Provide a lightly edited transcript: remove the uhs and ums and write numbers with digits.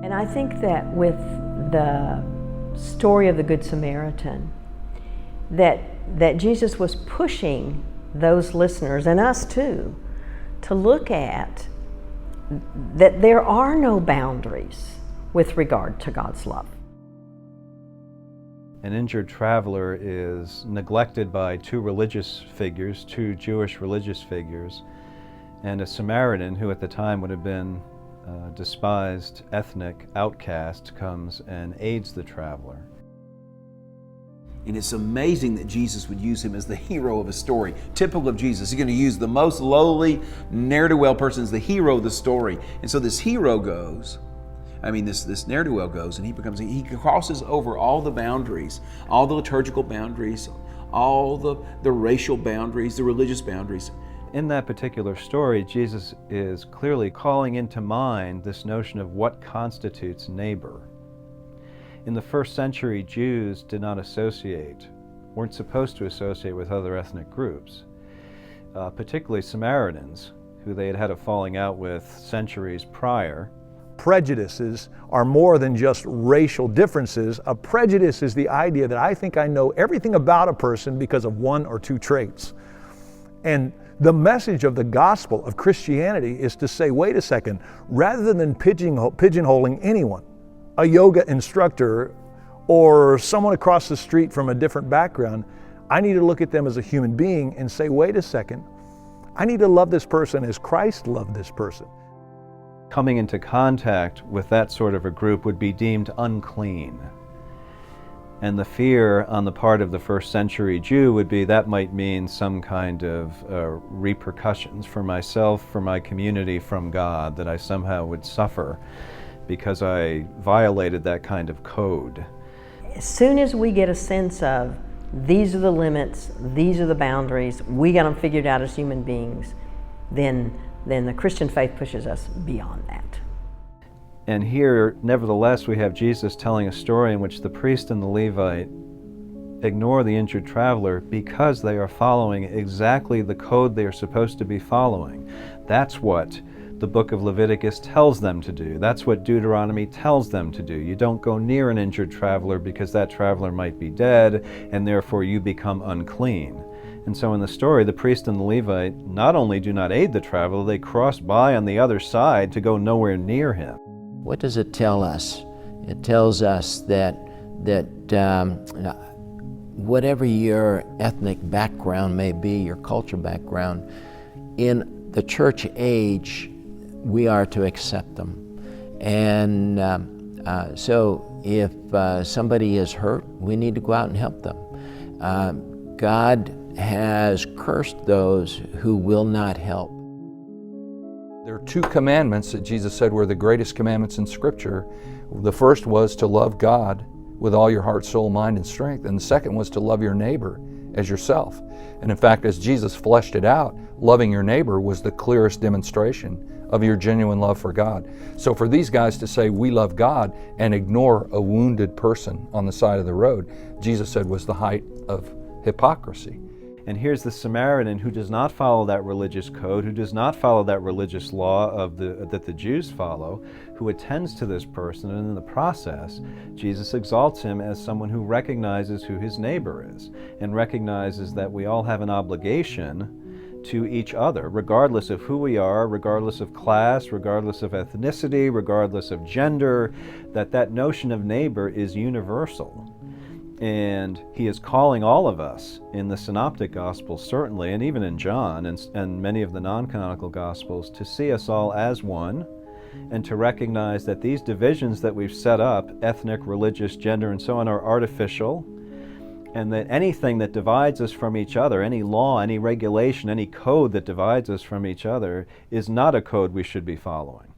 And I think that with the story of the Good Samaritan, that Jesus was pushing those listeners, and us too, to look at that there are no boundaries with regard to God's love. An injured traveler is neglected by two religious figures, two Jewish religious figures, and a Samaritan, who at the time would have been a despised ethnic outcast, comes and aids the traveler. And it's amazing that Jesus would use him as the hero of a story. Typical of Jesus, he's going to use the most lowly, ne'er-do-well person as the hero of the story. And so this hero goes, this ne'er-do-well goes, and he crosses over all the boundaries, all the liturgical boundaries, all the racial boundaries, the religious boundaries. In that particular story, Jesus is clearly calling into mind this notion of what constitutes neighbor. In the first century, Jews did not weren't supposed to associate with other ethnic groups, particularly Samaritans, who they had had a falling out with centuries prior. Prejudices are more than just racial differences. A prejudice is the idea that I think I know everything about a person because of one or two traits. And the message of the gospel of Christianity is to say, wait a second, rather than pigeonholing anyone, a yoga instructor or someone across the street from a different background, I need to look at them as a human being and say, wait a second, I need to love this person as Christ loved this person. Coming into contact with that sort of a group would be deemed unclean. And the fear on the part of the first century Jew would be that might mean some kind of repercussions for myself, for my community, from God, that I somehow would suffer because I violated that kind of code. As soon as we get a sense of these are the limits, these are the boundaries, we got them figured out as human beings, then the Christian faith pushes us beyond that. And here, nevertheless, we have Jesus telling a story in which the priest and the Levite ignore the injured traveler because they are following exactly the code they are supposed to be following. That's what the book of Leviticus tells them to do. That's what Deuteronomy tells them to do. You don't go near an injured traveler because that traveler might be dead, and therefore you become unclean. And so in the story, the priest and the Levite not only do not aid the traveler, they cross by on the other side to go nowhere near him. What does it tell us? It tells us that whatever your ethnic background may be, your cultural background, in the church age, we are to accept them. And so if somebody is hurt, we need to go out and help them. God has cursed those who will not help. There are two commandments that Jesus said were the greatest commandments in Scripture. The first was to love God with all your heart, soul, mind, and strength. And the second was to love your neighbor as yourself. And in fact, as Jesus fleshed it out, loving your neighbor was the clearest demonstration of your genuine love for God. So for these guys to say we love God and ignore a wounded person on the side of the road, Jesus said was the height of hypocrisy. And here's the Samaritan who does not follow that religious code, who does not follow that religious law that the Jews follow, who attends to this person, and in the process, Jesus exalts him as someone who recognizes who his neighbor is, and recognizes that we all have an obligation to each other, regardless of who we are, regardless of class, regardless of ethnicity, regardless of gender, that notion of neighbor is universal. And he is calling all of us in the Synoptic Gospels, certainly, and even in John and many of the non-canonical Gospels, to see us all as one and to recognize that these divisions that we've set up, ethnic, religious, gender, and so on, are artificial, and that anything that divides us from each other, any law, any regulation, any code that divides us from each other, is not a code we should be following.